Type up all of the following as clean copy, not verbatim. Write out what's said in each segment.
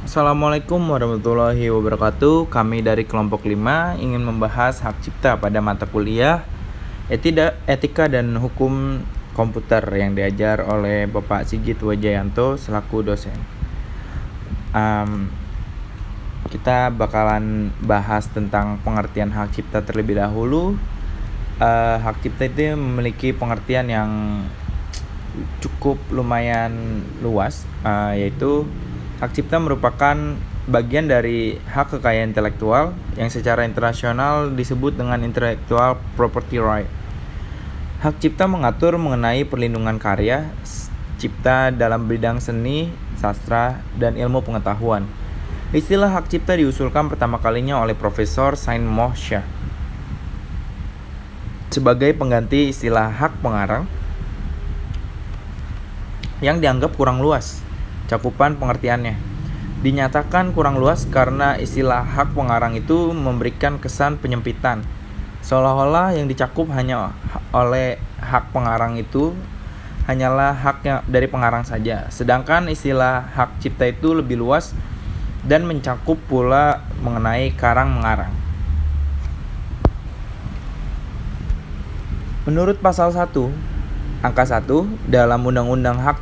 Assalamualaikum warahmatullahi wabarakatuh. Kami dari kelompok 5 ingin membahas hak cipta pada mata kuliah Etika dan Hukum Komputer yang diajar oleh Bapak Sigit Wajayanto selaku dosen. Kita bakalan bahas tentang pengertian hak cipta terlebih dahulu. Hak cipta itu memiliki pengertian yang cukup lumayan luas, yaitu hak cipta merupakan bagian dari hak kekayaan intelektual yang secara internasional disebut dengan intellectual property right. Hak cipta mengatur mengenai perlindungan karya cipta dalam bidang seni, sastra, dan ilmu pengetahuan. Istilah hak cipta diusulkan pertama kalinya oleh Profesor Sain Mohsha sebagai pengganti istilah hak pengarang yang dianggap kurang luas cakupan pengertiannya. Dinyatakan kurang luas karena istilah hak pengarang itu memberikan kesan penyempitan, seolah-olah yang dicakup hanya oleh hak pengarang itu hanyalah haknya dari pengarang saja, sedangkan istilah hak cipta itu lebih luas dan mencakup pula mengenai karang mengarang. Menurut pasal 1 Angka 1 dalam Undang-Undang Hak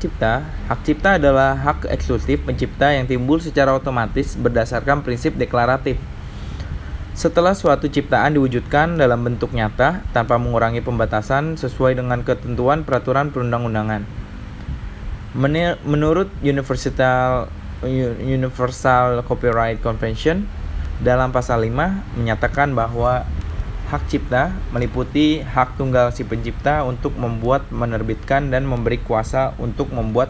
Cipta adalah hak eksklusif pencipta yang timbul secara otomatis berdasarkan prinsip deklaratif. Setelah suatu ciptaan diwujudkan dalam bentuk nyata tanpa mengurangi pembatasan sesuai dengan ketentuan peraturan perundang-undangan. Menurut Universal Copyright Convention dalam pasal 5 menyatakan bahwa hak cipta meliputi hak tunggal si pencipta untuk membuat, menerbitkan, dan memberi kuasa untuk membuat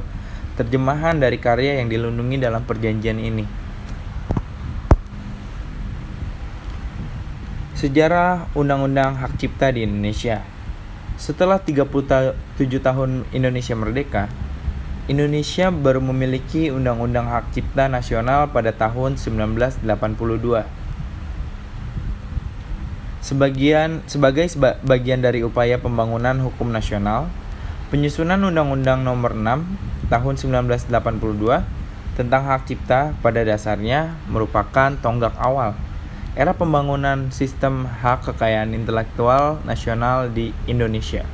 terjemahan dari karya yang dilindungi dalam perjanjian ini. Sejarah Undang-Undang Hak Cipta di Indonesia. Setelah 37 tahun Indonesia merdeka, Indonesia baru memiliki Undang-Undang Hak Cipta Nasional pada tahun 1982. Sebagai bagian dari upaya pembangunan hukum nasional, penyusunan Undang-Undang Nomor 6 Tahun 1982 tentang hak cipta pada dasarnya merupakan tonggak awal era pembangunan sistem hak kekayaan intelektual nasional di Indonesia.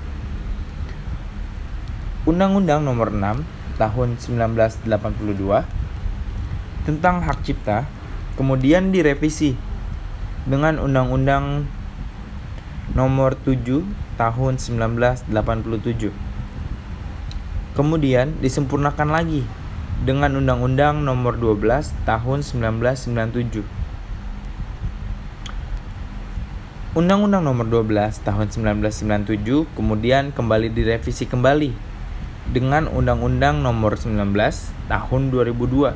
Undang-Undang Nomor 6 Tahun 1982 tentang hak cipta kemudian direvisi dengan Undang-Undang Nomor 7 Tahun 1987. Kemudian disempurnakan lagi dengan Undang-Undang Nomor 12 Tahun 1997. Undang-Undang Nomor 12 Tahun 1997 kemudian kembali direvisi kembali dengan Undang-Undang Nomor 19 Tahun 2002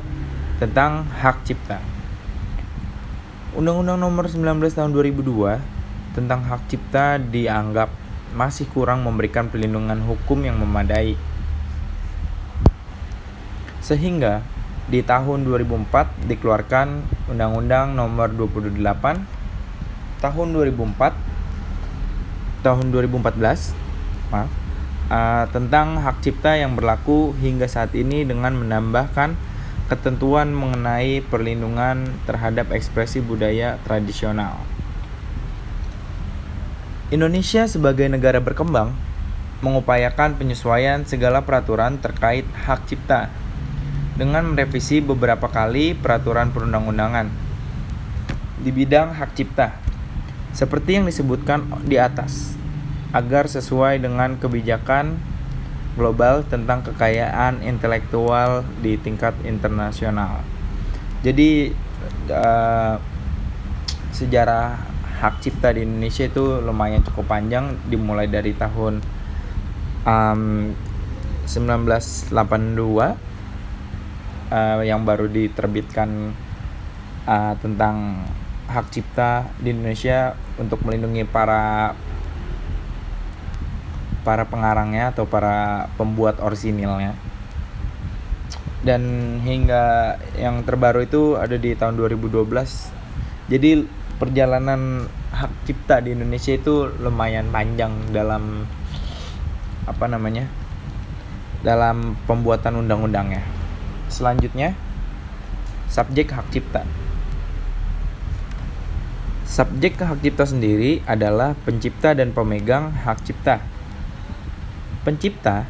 tentang hak cipta. Undang-Undang Nomor 19 Tahun 2002 tentang hak cipta dianggap masih kurang memberikan perlindungan hukum yang memadai. Sehingga di tahun 2004 dikeluarkan Undang-Undang Nomor 28 Tahun 2014 tentang hak cipta yang berlaku hingga saat ini dengan menambahkan ketentuan mengenai perlindungan terhadap ekspresi budaya tradisional. Indonesia sebagai negara berkembang mengupayakan penyesuaian segala peraturan terkait hak cipta dengan merevisi beberapa kali peraturan perundang-undangan di bidang hak cipta seperti yang disebutkan di atas agar sesuai dengan kebijakan global tentang kekayaan intelektual di tingkat internasional. Jadi sejarah hak cipta di Indonesia itu lumayan cukup panjang, dimulai dari tahun 1982 yang baru diterbitkan tentang hak cipta di Indonesia untuk melindungi para pengarangnya atau para pembuat orisinilnya. Dan hingga yang terbaru itu ada di tahun 2012. Jadi perjalanan hak cipta di Indonesia itu lumayan panjang dalam dalam pembuatan undang-undangnya. Selanjutnya Subjek hak cipta. Subjek hak cipta sendiri adalah pencipta dan pemegang hak cipta. Pencipta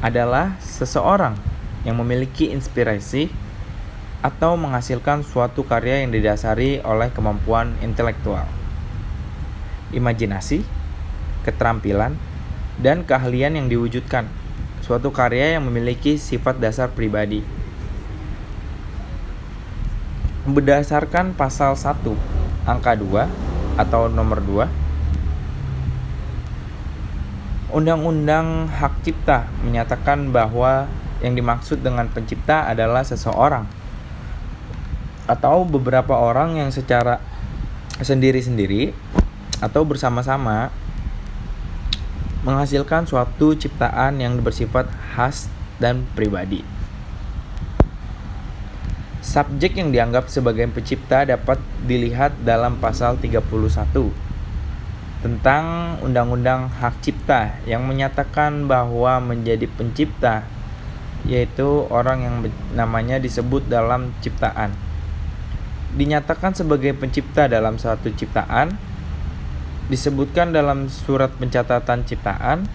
adalah seseorang yang memiliki inspirasi atau menghasilkan suatu karya yang didasari oleh kemampuan intelektual, imajinasi, keterampilan, dan keahlian yang diwujudkan. Suatu karya yang memiliki sifat dasar pribadi. Berdasarkan pasal 1, angka 2 atau nomor 2, Undang-Undang Hak Cipta menyatakan bahwa yang dimaksud dengan pencipta adalah seseorang atau beberapa orang yang secara sendiri-sendiri atau bersama-sama menghasilkan suatu ciptaan yang bersifat khas dan pribadi. Subjek yang dianggap sebagai pencipta dapat dilihat dalam pasal 31 tentang Undang-Undang Hak Cipta yang menyatakan bahwa menjadi pencipta yaitu orang yang namanya disebut dalam ciptaan. Dinyatakan sebagai pencipta dalam suatu ciptaan, disebutkan dalam surat pencatatan ciptaan,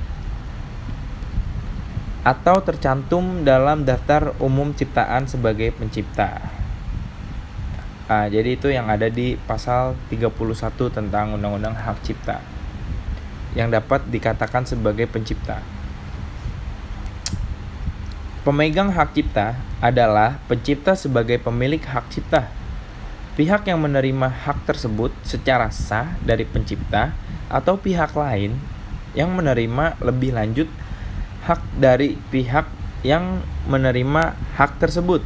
atau tercantum dalam daftar umum ciptaan sebagai pencipta. Jadi itu yang ada di pasal 31 tentang Undang-Undang Hak Cipta yang dapat dikatakan sebagai pencipta. Pemegang hak cipta adalah pencipta sebagai pemilik hak cipta. Pihak yang menerima hak tersebut secara sah dari pencipta atau pihak lain yang menerima lebih lanjut hak dari pihak yang menerima hak tersebut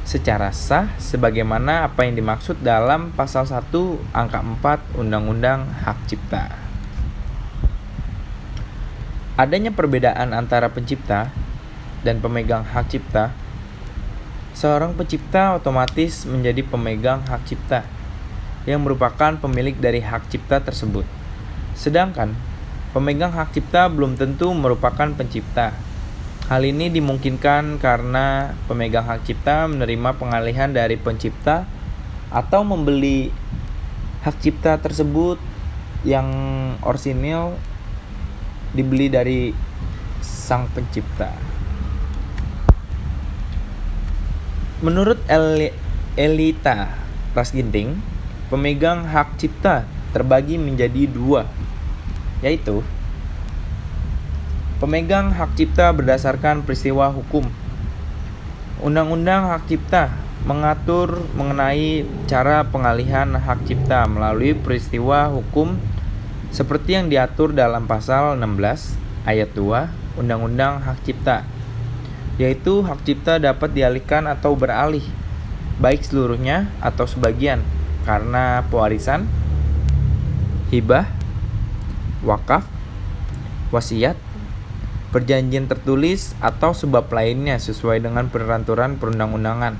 secara sah sebagaimana apa yang dimaksud dalam pasal 1 angka 4 Undang-Undang Hak Cipta. Adanya perbedaan antara pencipta dan pemegang hak cipta. Seorang pencipta otomatis menjadi pemegang hak cipta yang merupakan pemilik dari hak cipta tersebut. Sedangkan pemegang hak cipta belum tentu merupakan pencipta. Hal ini dimungkinkan karena pemegang hak cipta menerima pengalihan dari pencipta atau membeli hak cipta tersebut yang orisinil dibeli dari sang pencipta. Menurut Elita Rasginting, pemegang hak cipta terbagi menjadi dua, yaitu pemegang hak cipta berdasarkan peristiwa hukum. Undang-Undang Hak Cipta mengatur mengenai cara pengalihan hak cipta melalui peristiwa hukum seperti yang diatur dalam pasal 16 ayat 2 Undang-Undang Hak Cipta, yaitu hak cipta dapat dialihkan atau beralih, baik seluruhnya atau sebagian, karena pewarisan, hibah, wakaf, wasiat, perjanjian tertulis, atau sebab lainnya sesuai dengan peraturan perundang-undangan.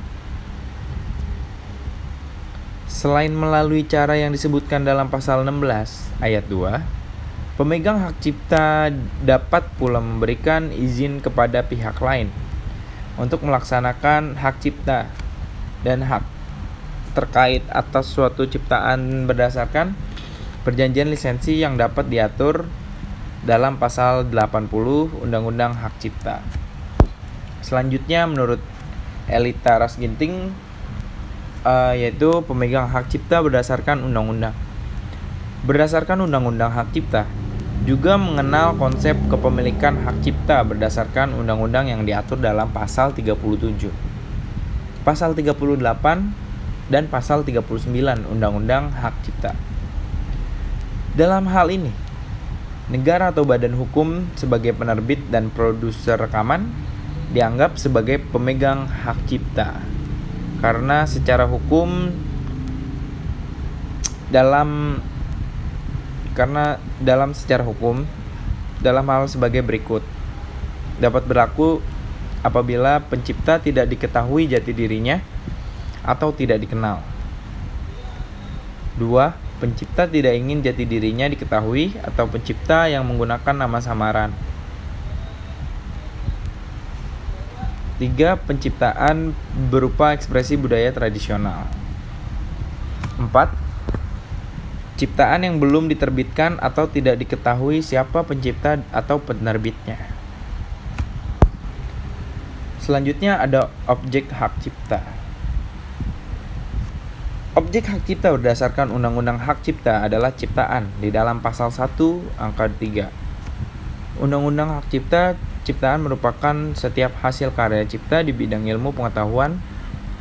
Selain melalui cara yang disebutkan dalam pasal 16 ayat 2, pemegang hak cipta dapat pula memberikan izin kepada pihak lain untuk melaksanakan hak cipta dan hak terkait atas suatu ciptaan berdasarkan perjanjian lisensi yang dapat diatur dalam pasal 80 Undang-Undang Hak Cipta. Selanjutnya menurut Elita Rasginting yaitu pemegang hak cipta berdasarkan undang-undang. Berdasarkan Undang-Undang Hak Cipta juga mengenal konsep kepemilikan hak cipta berdasarkan undang-undang yang diatur dalam pasal 37, pasal 38, dan pasal 39 Undang-Undang Hak Cipta. Dalam hal ini, negara atau badan hukum sebagai penerbit dan produser rekaman dianggap sebagai pemegang hak cipta karena secara hukum dalam hal sebagai berikut dapat berlaku apabila pencipta tidak diketahui jati dirinya atau tidak dikenal. 2. Pencipta tidak ingin jati dirinya diketahui atau pencipta yang menggunakan nama samaran. 3. 3. Penciptaan berupa ekspresi budaya tradisional. 4. Ciptaan yang belum diterbitkan atau tidak diketahui siapa pencipta atau penerbitnya. Selanjutnya ada objek hak cipta. Objek hak cipta berdasarkan Undang-Undang Hak Cipta adalah ciptaan di dalam pasal 1 angka 3. Undang-Undang Hak Cipta, ciptaan merupakan setiap hasil karya cipta di bidang ilmu pengetahuan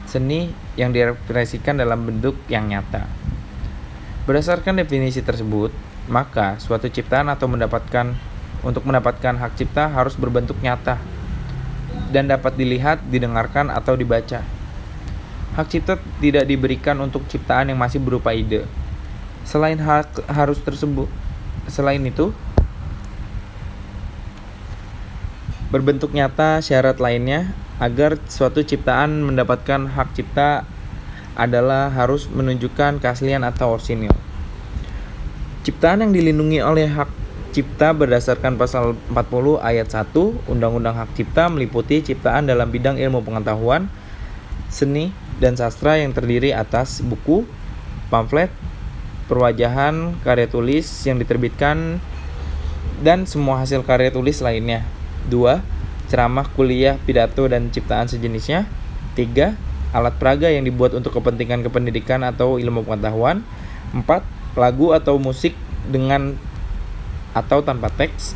seni yang direpresentasikan dalam bentuk yang nyata. Berdasarkan definisi tersebut, maka suatu ciptaan atau untuk mendapatkan hak cipta harus berbentuk nyata dan dapat dilihat, didengarkan, atau dibaca. Hak cipta tidak diberikan untuk ciptaan yang masih berupa ide. Selain itu, berbentuk nyata syarat lainnya agar suatu ciptaan mendapatkan hak cipta adalah harus menunjukkan keaslian atau orsinil. Ciptaan yang dilindungi oleh hak cipta berdasarkan pasal 40 ayat 1 Undang-Undang Hak Cipta meliputi ciptaan dalam bidang ilmu pengetahuan, seni, dan sastra yang terdiri atas buku, pamflet, perwajahan, karya tulis yang diterbitkan, dan semua hasil karya tulis lainnya. 2. Ceramah, kuliah, pidato, dan ciptaan sejenisnya. 3. Alat peraga yang dibuat untuk kepentingan kependidikan atau ilmu pengetahuan. 4. Lagu atau musik dengan atau tanpa teks.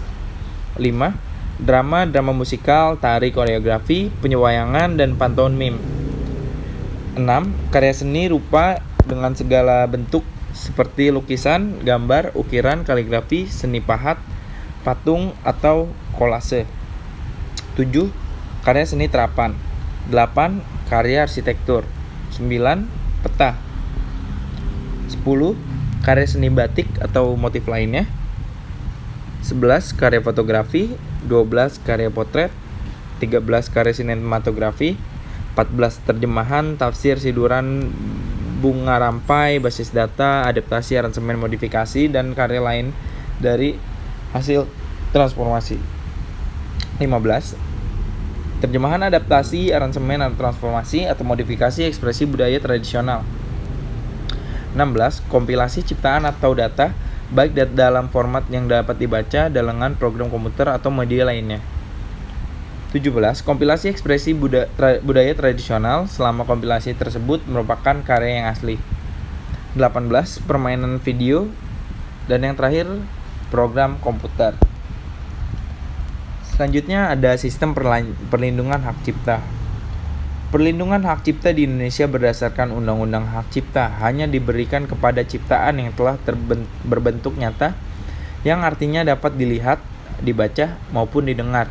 5. Drama musikal, tari, koreografi, penyewayangan, dan pantomim. 6. Karya seni rupa dengan segala bentuk seperti lukisan, gambar, ukiran, kaligrafi, seni pahat, patung, atau kolase. 7. Karya seni terapan. 8. Karya arsitektur. 9. Peta. 10. Karya seni batik atau motif lainnya. 11. Karya fotografi. 12. Karya potret. 13. Karya sinematografi. 14. Terjemahan, tafsir, siduran, bunga rampai, basis data, adaptasi, aransemen, modifikasi, dan karya lain dari hasil transformasi. 15. Terjemahan, adaptasi, aransemen, transformasi, atau modifikasi ekspresi budaya tradisional. 16. Kompilasi ciptaan atau data, baik dalam format yang dapat dibaca dengan program komputer atau media lainnya. 17. Kompilasi ekspresi budaya tradisional selama kompilasi tersebut merupakan karya yang asli. 18. Permainan video. Dan yang terakhir, program komputer. Selanjutnya ada sistem perlindungan hak cipta. Perlindungan hak cipta di Indonesia berdasarkan Undang-Undang Hak Cipta hanya diberikan kepada ciptaan yang telah berbentuk nyata, yang artinya dapat dilihat, dibaca, maupun didengar.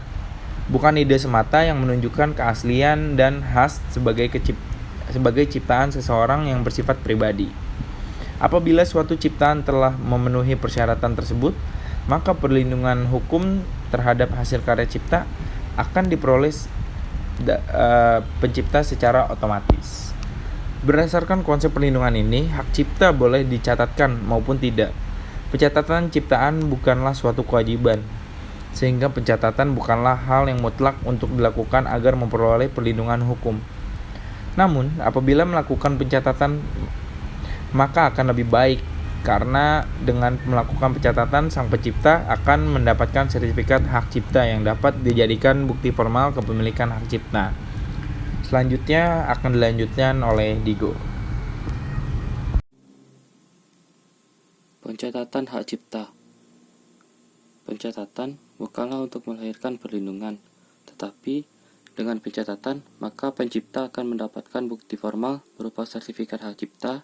Bukan ide semata yang menunjukkan keaslian dan khas sebagai ciptaan seseorang yang bersifat pribadi. Apabila suatu ciptaan telah memenuhi persyaratan tersebut, maka perlindungan hukum terhadap hasil karya cipta akan diperoleh pencipta secara otomatis. Berdasarkan konsep perlindungan ini, hak cipta boleh dicatatkan maupun tidak. Pencatatan ciptaan bukanlah suatu kewajiban, sehingga pencatatan bukanlah hal yang mutlak untuk dilakukan agar memperoleh perlindungan hukum. Namun, apabila melakukan pencatatan, maka akan lebih baik, karena dengan melakukan pencatatan, sang pencipta akan mendapatkan sertifikat hak cipta yang dapat dijadikan bukti formal kepemilikan hak cipta. Selanjutnya akan dilanjutkan oleh Digo. Pencatatan hak cipta. Pencatatan bukanlah untuk melahirkan perlindungan, tetapi dengan pencatatan, maka pencipta akan mendapatkan bukti formal berupa sertifikat hak cipta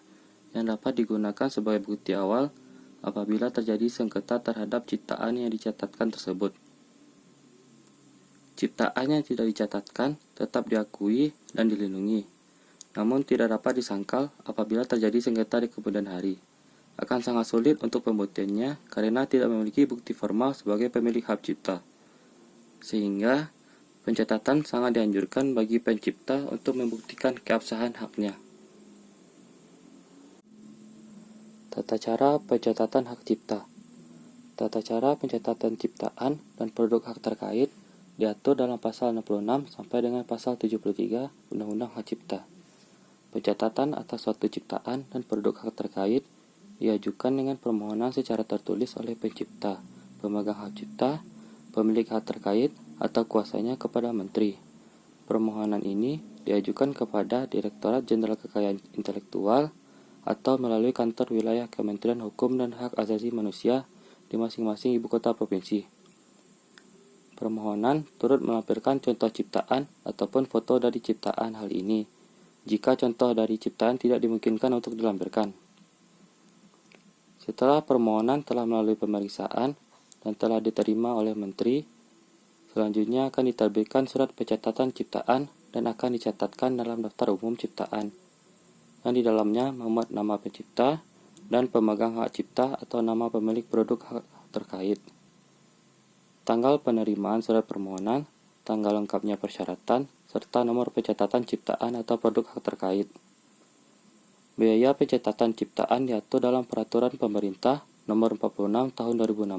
yang dapat digunakan sebagai bukti awal apabila terjadi sengketa terhadap ciptaan yang dicatatkan tersebut. Ciptaan yang tidak dicatatkan tetap diakui dan dilindungi, namun tidak dapat disangkal apabila terjadi sengketa di kemudian hari. Akan sangat sulit untuk pembuktiannya karena tidak memiliki bukti formal sebagai pemilik hak cipta. Sehingga, pencatatan sangat dianjurkan bagi pencipta untuk membuktikan keabsahan haknya. Tata cara pencatatan hak cipta. Tata cara pencatatan ciptaan dan produk hak terkait diatur dalam pasal 66 sampai dengan pasal 73 Undang-Undang Hak Cipta. Pencatatan atas suatu ciptaan dan produk hak terkait diajukan dengan permohonan secara tertulis oleh pencipta, pemegang hak cipta, pemilik hak terkait, atau kuasanya kepada menteri. Permohonan ini diajukan kepada Direktorat Jenderal Kekayaan Intelektual atau melalui kantor wilayah Kementerian Hukum dan Hak Asasi Manusia di masing-masing ibu kota provinsi. Permohonan turut melampirkan contoh ciptaan ataupun foto dari ciptaan hal ini, jika contoh dari ciptaan tidak dimungkinkan untuk dilampirkan. Setelah permohonan telah melalui pemeriksaan dan telah diterima oleh Menteri, selanjutnya akan diterbitkan surat pencatatan ciptaan dan akan dicatatkan dalam daftar umum ciptaan, yang di dalamnya memuat nama pencipta dan pemegang hak cipta atau nama pemilik produk hak terkait, tanggal penerimaan surat permohonan, tanggal lengkapnya persyaratan, serta nomor pencatatan ciptaan atau produk hak terkait. Biaya pencatatan ciptaan diatur dalam Peraturan Pemerintah Nomor 46 Tahun 2016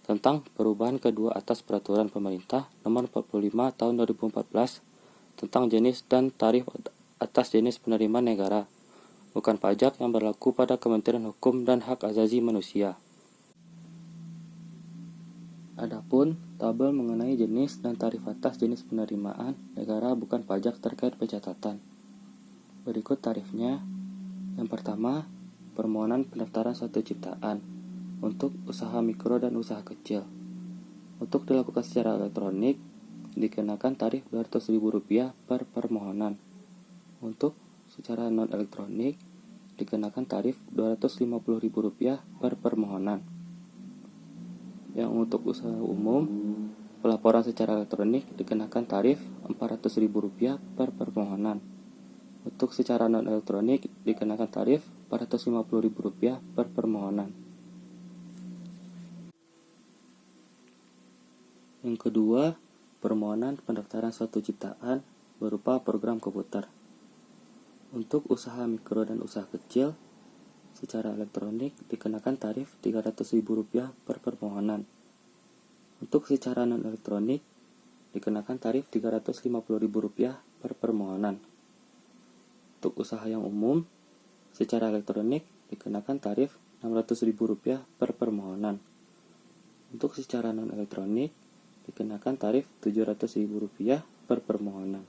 tentang perubahan kedua atas Peraturan Pemerintah Nomor 45 Tahun 2014 tentang jenis dan tarif atas jenis penerimaan negara, bukan pajak yang berlaku pada Kementerian Hukum dan Hak Asasi Manusia. Adapun tabel mengenai jenis dan tarif atas jenis penerimaan negara bukan pajak terkait pencatatan. Berikut tarifnya. Yang pertama, permohonan pendaftaran suatu ciptaan untuk usaha mikro dan usaha kecil. Untuk dilakukan secara elektronik, dikenakan tarif Rp200.000 per permohonan. Untuk secara non-elektronik, dikenakan tarif Rp250.000 per permohonan. Yang untuk usaha umum, pelaporan secara elektronik dikenakan tarif Rp400.000 per permohonan. Untuk secara non-elektronik dikenakan tarif Rp450.000 per permohonan. Yang kedua, permohonan pendaftaran suatu ciptaan berupa program komputer. Untuk usaha mikro dan usaha kecil, secara elektronik dikenakan tarif Rp300.000 per permohonan. Untuk secara non-elektronik dikenakan tarif Rp350.000 per permohonan. Untuk usaha yang umum, secara elektronik dikenakan tarif Rp600.000 per permohonan. Untuk secara non-elektronik dikenakan tarif Rp700.000 per permohonan.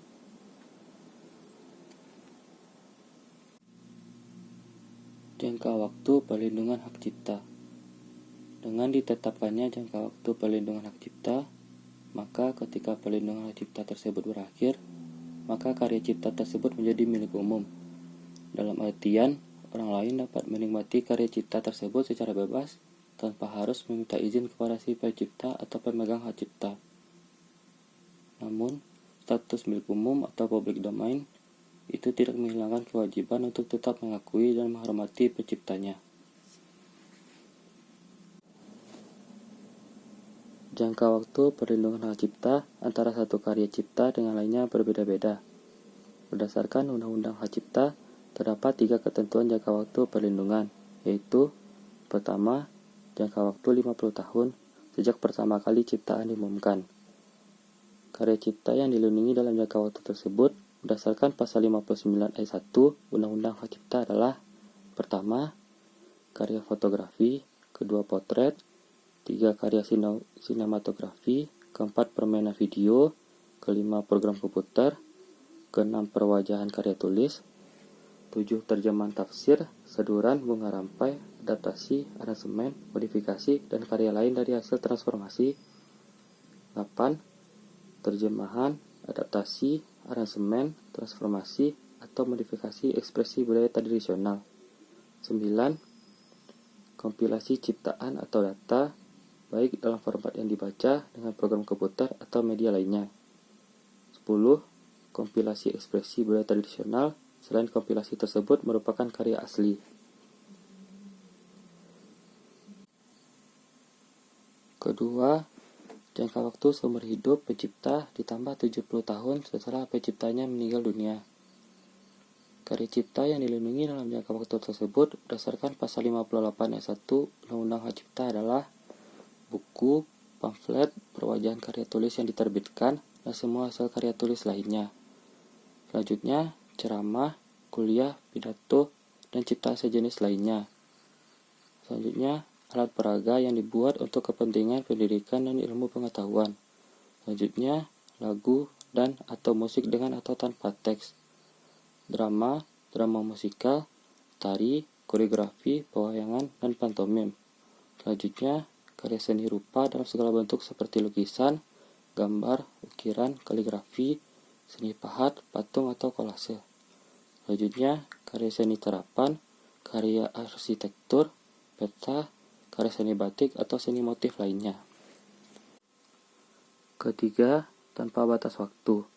Jangka waktu perlindungan hak cipta. Dengan ditetapkannya jangka waktu perlindungan hak cipta, maka ketika perlindungan hak cipta tersebut berakhir, maka karya cipta tersebut menjadi milik umum. Dalam artian, orang lain dapat menikmati karya cipta tersebut secara bebas tanpa harus meminta izin kepada si pencipta atau pemegang hak cipta. Namun, status milik umum atau public domain itu tidak menghilangkan kewajiban untuk tetap mengakui dan menghormati penciptanya. Jangka waktu perlindungan hak cipta antara satu karya cipta dengan lainnya berbeda-beda. Berdasarkan Undang-Undang Hak Cipta, terdapat 3 ketentuan jangka waktu perlindungan, yaitu: pertama, jangka waktu 50 tahun sejak pertama kali ciptaan diumumkan. Karya cipta yang dilindungi dalam jangka waktu tersebut berdasarkan pasal 59 ayat 1 Undang-Undang Hak Cipta adalah: pertama, karya fotografi, kedua potret, 3 karya sinematografi, keempat permainan video, kelima program komputer, keenam perwajahan karya tulis, 7 terjemahan tafsir, seduran, bunga rampai, adaptasi, aransemen, modifikasi, dan karya lain dari hasil transformasi, 8 terjemahan, adaptasi, aransemen, transformasi, atau modifikasi ekspresi budaya tradisional, 9 kompilasi ciptaan atau data, baik dalam format yang dibaca dengan program komputer atau media lainnya, 10 kompilasi ekspresi budaya tradisional selain kompilasi tersebut merupakan karya asli. Kedua, jangka waktu seumur hidup pencipta ditambah 70 tahun setelah penciptanya meninggal dunia. Karya cipta yang dilindungi dalam jangka waktu tersebut berdasarkan pasal 58 ayat 1 Undang-Undang Hak Cipta adalah buku, pamflet, perwajahan karya tulis yang diterbitkan, dan semua hasil karya tulis lainnya. Selanjutnya, ceramah, kuliah, pidato, dan ciptaan sejenis lainnya. Selanjutnya, alat peraga yang dibuat untuk kepentingan pendidikan dan ilmu pengetahuan. Selanjutnya, lagu dan atau musik dengan atau tanpa teks. Drama, drama musikal, tari, koreografi, pewayangan, dan pantomim. Selanjutnya, karya seni rupa dalam segala bentuk seperti lukisan, gambar, ukiran, kaligrafi, seni pahat, patung, atau kolase. Selanjutnya, karya seni terapan, karya arsitektur, peta, karya seni batik, atau seni motif lainnya. Ketiga, tanpa batas waktu.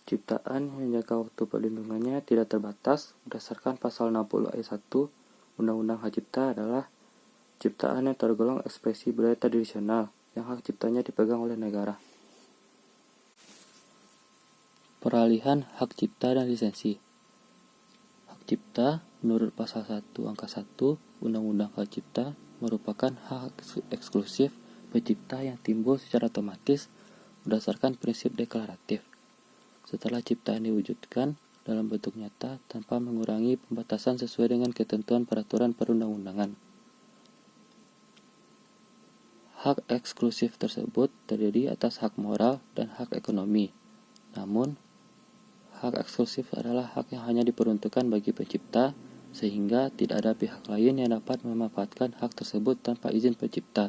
Ciptaan yang jangka waktu perlindungannya tidak terbatas berdasarkan pasal 60 ayat 1 Undang-Undang Hak Cipta adalah ciptaan yang tergolong ekspresi budaya tradisional yang hak ciptanya dipegang oleh negara. Peralihan hak cipta dan lisensi. Hak cipta menurut pasal 1 angka 1 Undang-Undang Hak Cipta merupakan hak eksklusif pencipta yang timbul secara otomatis berdasarkan prinsip deklaratif setelah ciptaan diwujudkan dalam bentuk nyata tanpa mengurangi pembatasan sesuai dengan ketentuan peraturan perundang-undangan. Hak eksklusif tersebut terdiri atas hak moral dan hak ekonomi. Namun, hak eksklusif adalah hak yang hanya diperuntukkan bagi pencipta, sehingga tidak ada pihak lain yang dapat memanfaatkan hak tersebut tanpa izin pencipta.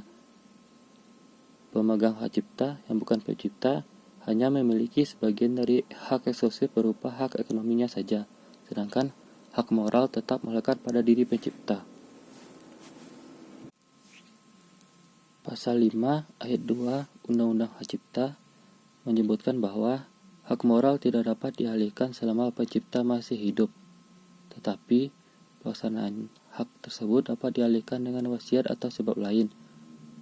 Pemegang hak cipta yang bukan pencipta hanya memiliki sebagian dari hak eksklusif berupa hak ekonominya saja, sedangkan hak moral tetap melekat pada diri pencipta. Pasal 5 ayat 2 Undang-Undang Hak Cipta menyebutkan bahwa hak moral tidak dapat dialihkan selama pencipta masih hidup, tetapi pelaksanaan hak tersebut dapat dialihkan dengan wasiat atau sebab lain,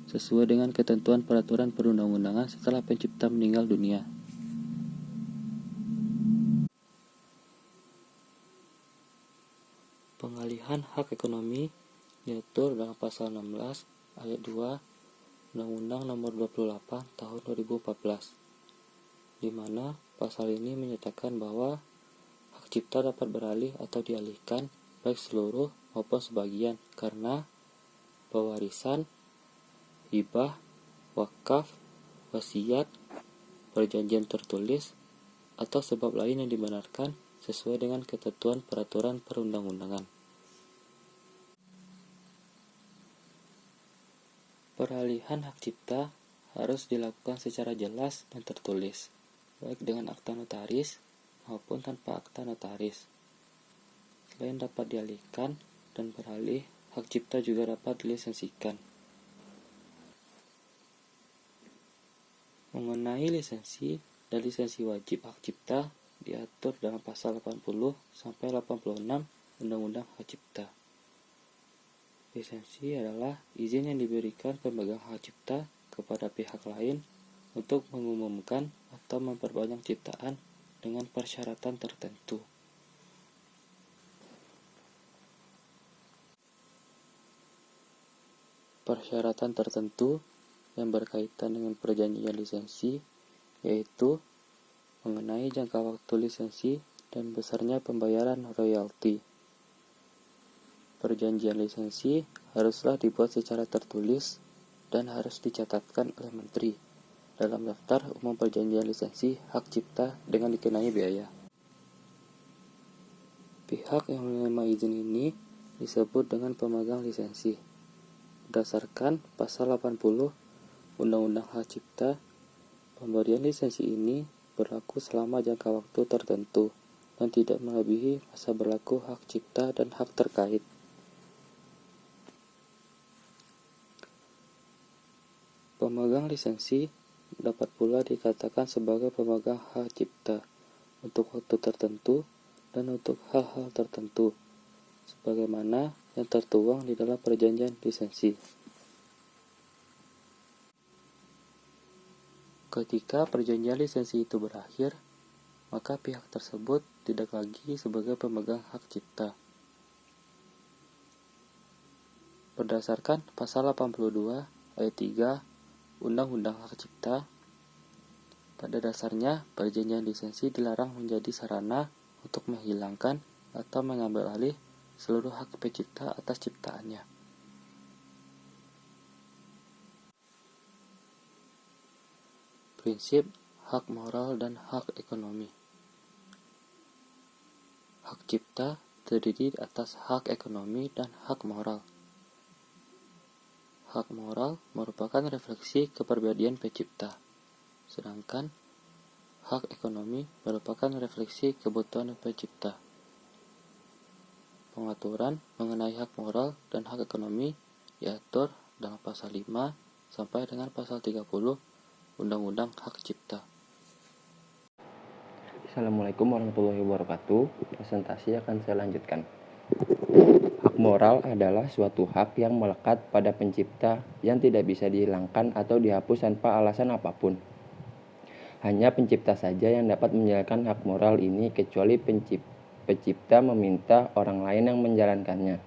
sesuai dengan ketentuan peraturan perundang-undangan setelah pencipta meninggal dunia. Pengalihan hak ekonomi diatur dalam pasal 16 ayat 2 Undang-Undang Nomor 28 Tahun 2014, di mana pasal ini menyatakan bahwa hak cipta dapat beralih atau dialihkan baik seluruh maupun sebagian karena pewarisan, hibah, wakaf, wasiat, perjanjian tertulis, atau sebab lain yang dibenarkan sesuai dengan ketentuan peraturan perundang-undangan. Peralihan hak cipta harus dilakukan secara jelas dan tertulis, baik dengan akta notaris maupun tanpa akta notaris. Selain dapat dialihkan dan beralih, hak cipta juga dapat dilisensikan. Mengenai lisensi dan lisensi wajib hak cipta diatur dalam pasal 80 sampai 86 Undang-Undang Hak Cipta. Lisensi adalah izin yang diberikan pemegang hak cipta kepada pihak lain untuk mengumumkan atau memperbanyak ciptaan dengan persyaratan tertentu. Persyaratan tertentu yang berkaitan dengan perjanjian lisensi yaitu mengenai jangka waktu lisensi dan besarnya pembayaran royalti. Perjanjian lisensi haruslah dibuat secara tertulis dan harus dicatatkan oleh Menteri dalam daftar umum perjanjian lisensi hak cipta dengan dikenai biaya. Pihak yang menerima izin ini disebut dengan pemegang lisensi. Berdasarkan pasal 80 Undang-Undang Hak Cipta, pemberian lisensi ini berlaku selama jangka waktu tertentu dan tidak melebihi masa berlaku hak cipta dan hak terkait. Pemegang lisensi dapat pula dikatakan sebagai pemegang hak cipta untuk waktu tertentu dan untuk hal-hal tertentu, sebagaimana yang tertuang di dalam perjanjian lisensi. Ketika perjanjian lisensi itu berakhir, maka pihak tersebut tidak lagi sebagai pemegang hak cipta. Berdasarkan pasal 82 ayat 3 Undang-Undang Hak Cipta, pada dasarnya perjanjian lisensi dilarang menjadi sarana untuk menghilangkan atau mengambil alih seluruh hak pencipta atas ciptaannya. Prinsip hak moral dan hak ekonomi. Hak cipta terdiri atas hak ekonomi dan hak moral. Hak moral merupakan refleksi kepribadian pencipta, sedangkan hak ekonomi merupakan refleksi kebutuhan pencipta. Pengaturan mengenai hak moral dan hak ekonomi diatur dalam pasal 5 sampai dengan pasal 30 Undang-Undang Hak Cipta. Assalamualaikum warahmatullahi wabarakatuh. Presentasi akan saya lanjutkan. Hak moral adalah suatu hak yang melekat pada pencipta yang tidak bisa dihilangkan atau dihapus tanpa alasan apapun. Hanya pencipta saja yang dapat menjalankan hak moral ini kecuali pencipta meminta orang lain yang menjalankannya.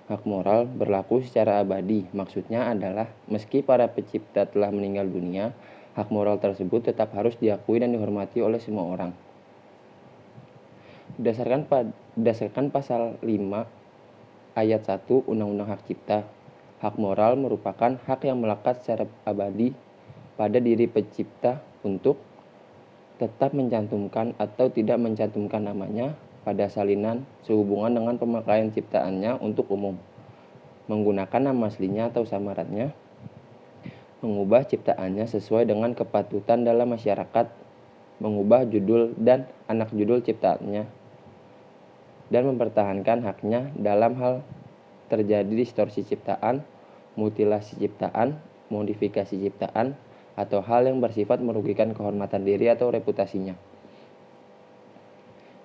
Hak moral berlaku secara abadi, maksudnya adalah meski para pencipta telah meninggal dunia, hak moral tersebut tetap harus diakui dan dihormati oleh semua orang. Berdasarkan pasal 5 ayat 1 Undang-Undang Hak Cipta, hak moral merupakan hak yang melekat secara abadi pada diri pencipta untuk tetap mencantumkan atau tidak mencantumkan namanya pada salinan sehubungan dengan pemakaian ciptaannya untuk umum, menggunakan nama aslinya atau samarannya, mengubah ciptaannya sesuai dengan kepatutan dalam masyarakat, mengubah judul dan anak judul ciptaannya, dan mempertahankan haknya dalam hal terjadi distorsi ciptaan, mutilasi ciptaan, modifikasi ciptaan, atau hal yang bersifat merugikan kehormatan diri atau reputasinya.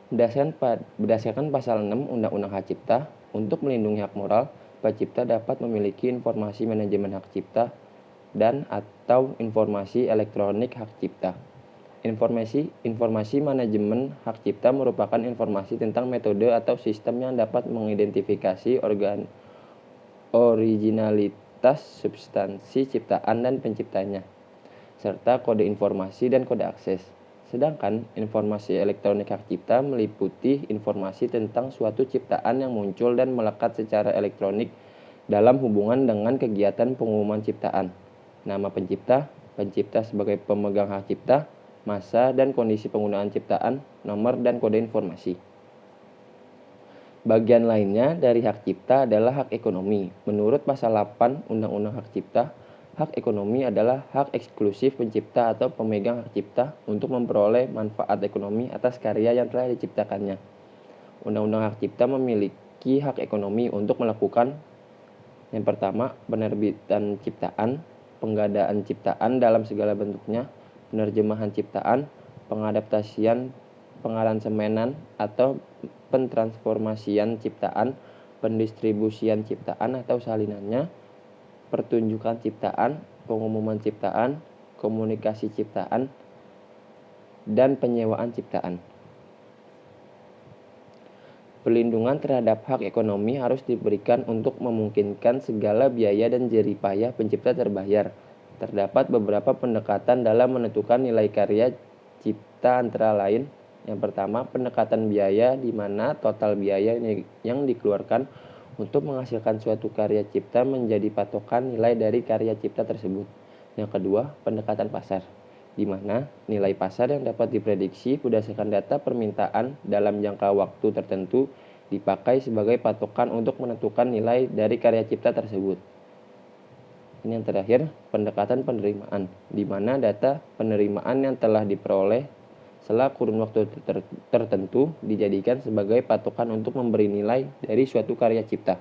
Berdasarkan pasal 6 Undang-Undang Hak Cipta, untuk melindungi hak moral, pencipta dapat memiliki informasi manajemen hak cipta dan atau informasi elektronik hak cipta. Informasi manajemen hak cipta merupakan informasi tentang metode atau sistem yang dapat mengidentifikasi originalitas substansi ciptaan dan penciptanya, serta kode informasi dan kode akses. Sedangkan informasi elektronik hak cipta meliputi informasi tentang suatu ciptaan yang muncul dan melekat secara elektronik dalam hubungan dengan kegiatan pengumuman ciptaan, nama pencipta, pencipta sebagai pemegang hak cipta, masa dan kondisi penggunaan ciptaan, nomor dan kode informasi. Bagian lainnya dari hak cipta adalah hak ekonomi. Menurut pasal 8 Undang-Undang Hak Cipta, hak ekonomi adalah hak eksklusif pencipta atau pemegang hak cipta untuk memperoleh manfaat ekonomi atas karya yang telah diciptakannya. Undang-Undang Hak Cipta memiliki hak ekonomi untuk melakukan yang pertama, penerbitan ciptaan, penggadaan ciptaan dalam segala bentuknya, penerjemahan ciptaan, pengadaptasian, pengaransemenan atau pentransformasian ciptaan, pendistribusian ciptaan atau salinannya, pertunjukan ciptaan, pengumuman ciptaan, komunikasi ciptaan, dan penyewaan ciptaan. Perlindungan terhadap hak ekonomi harus diberikan untuk memungkinkan segala biaya dan jerih payah pencipta terbayar. Terdapat beberapa pendekatan dalam menentukan nilai karya cipta antara lain. Yang pertama, pendekatan biaya di mana total biaya yang dikeluarkan untuk menghasilkan suatu karya cipta menjadi patokan nilai dari karya cipta tersebut. Yang kedua, pendekatan pasar, di mana nilai pasar yang dapat diprediksi berdasarkan data permintaan dalam jangka waktu tertentu dipakai sebagai patokan untuk menentukan nilai dari karya cipta tersebut. Ini yang terakhir, pendekatan penerimaan, di mana data penerimaan yang telah diperoleh setelah kurun waktu tertentu dijadikan sebagai patokan untuk memberi nilai dari suatu karya cipta.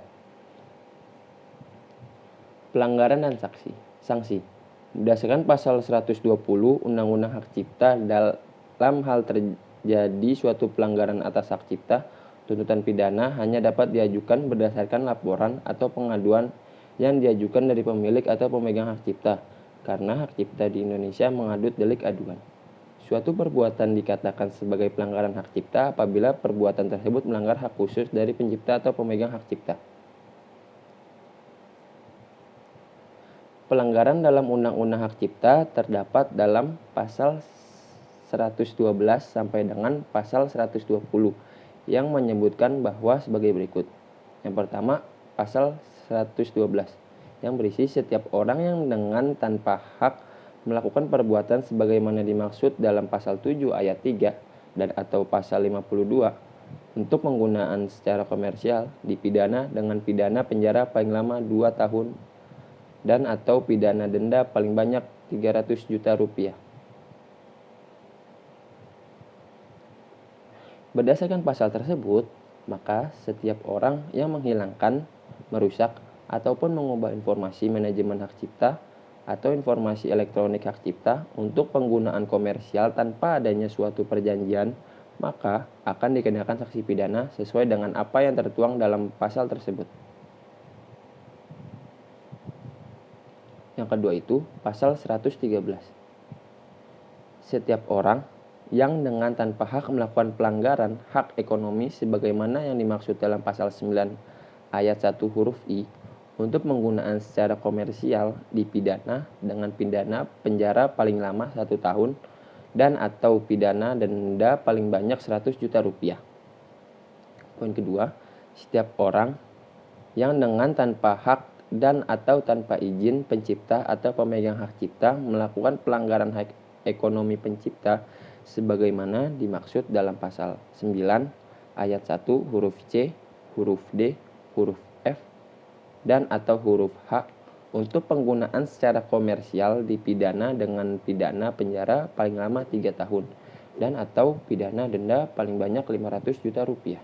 Pelanggaran dan sanksi. Berdasarkan pasal 120 Undang-Undang Hak Cipta, dalam hal terjadi suatu pelanggaran atas hak cipta, tuntutan pidana hanya dapat diajukan berdasarkan laporan atau pengaduan yang diajukan dari pemilik atau pemegang hak cipta, karena hak cipta di Indonesia mengadut delik aduan. Suatu perbuatan dikatakan sebagai pelanggaran hak cipta apabila perbuatan tersebut melanggar hak khusus dari pencipta atau pemegang hak cipta. Pelanggaran dalam Undang-Undang Hak Cipta terdapat dalam pasal 112 sampai dengan pasal 120 yang menyebutkan bahwa sebagai berikut. Yang pertama, pasal 112 yang berisi setiap orang yang dengan tanpa hak melakukan perbuatan sebagaimana dimaksud dalam pasal 7 ayat 3 dan atau pasal 52 untuk penggunaan secara komersial dipidana dengan pidana penjara paling lama 2 tahun dan atau pidana denda paling banyak 300 juta rupiah. Berdasarkan pasal tersebut, maka setiap orang yang menghilangkan, merusak, ataupun mengubah informasi manajemen hak cipta atau informasi elektronik hak cipta untuk penggunaan komersial tanpa adanya suatu perjanjian, maka akan dikenakan sanksi pidana sesuai dengan apa yang tertuang dalam pasal tersebut. Yang kedua itu, pasal 113. Setiap orang yang dengan tanpa hak melakukan pelanggaran hak ekonomi sebagaimana yang dimaksud dalam pasal 9 ayat 1 huruf I untuk penggunaan secara komersial dipidana dengan pidana penjara paling lama 1 tahun dan atau pidana denda paling banyak 100 juta rupiah. Poin kedua, setiap orang yang dengan tanpa hak dan atau tanpa izin pencipta atau pemegang hak cipta melakukan pelanggaran hak ekonomi pencipta sebagaimana dimaksud dalam pasal 9 ayat 1 huruf C, huruf D, huruf F, dan atau huruf H untuk penggunaan secara komersial dipidana dengan pidana penjara paling lama 3 tahun dan atau pidana denda paling banyak 500 juta rupiah.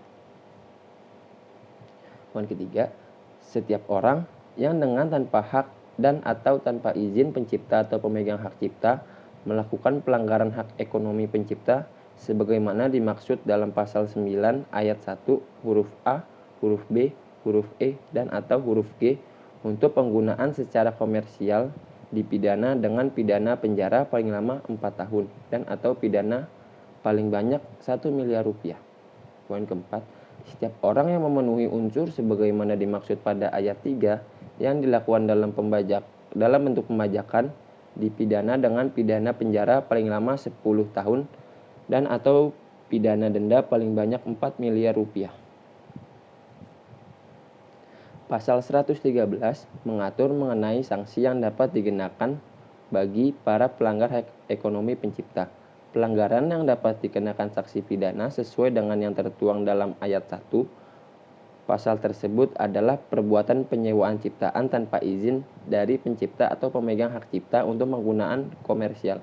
Poin ketiga, setiap orang yang dengan tanpa hak dan atau tanpa izin pencipta atau pemegang hak cipta melakukan pelanggaran hak ekonomi pencipta sebagaimana dimaksud dalam pasal 9 ayat 1 huruf A, huruf B, huruf E, dan atau huruf G untuk penggunaan secara komersial dipidana dengan pidana penjara paling lama 4 tahun dan atau pidana paling banyak 1 miliar rupiah. Poin keempat, setiap orang yang memenuhi unsur sebagaimana dimaksud pada ayat 3 yang dilakukan dalam bentuk pembajakan dipidana dengan pidana penjara paling lama 10 tahun dan atau pidana denda paling banyak 4 miliar rupiah. Pasal 113 mengatur mengenai sanksi yang dapat dikenakan bagi para pelanggar hak ekonomi pencipta. Pelanggaran yang dapat dikenakan sanksi pidana sesuai dengan yang tertuang dalam ayat 1 pasal tersebut adalah perbuatan penyewaan ciptaan tanpa izin dari pencipta atau pemegang hak cipta untuk penggunaan komersial.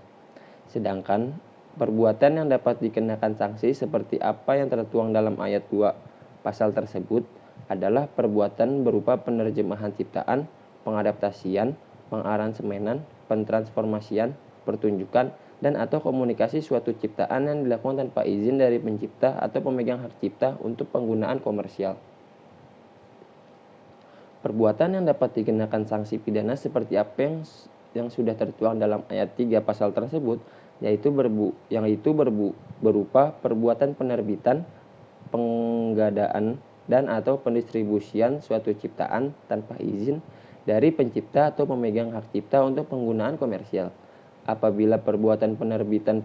Sedangkan perbuatan yang dapat dikenakan sanksi seperti apa yang tertuang dalam ayat 2 pasal tersebut adalah perbuatan berupa penerjemahan ciptaan, pengadaptasian, pengaransemenan, pentransformasian, pertunjukan, dan atau komunikasi suatu ciptaan yang dilakukan tanpa izin dari pencipta atau pemegang hak cipta untuk penggunaan komersial. Perbuatan yang dapat dikenakan sanksi pidana seperti apa yang sudah tertuang dalam ayat 3 pasal tersebut yaitu berupa perbuatan penerbitan, penggadaan, dan atau pendistribusian suatu ciptaan tanpa izin dari pencipta atau pemegang hak cipta untuk penggunaan komersial. Apabila perbuatan penerbitan,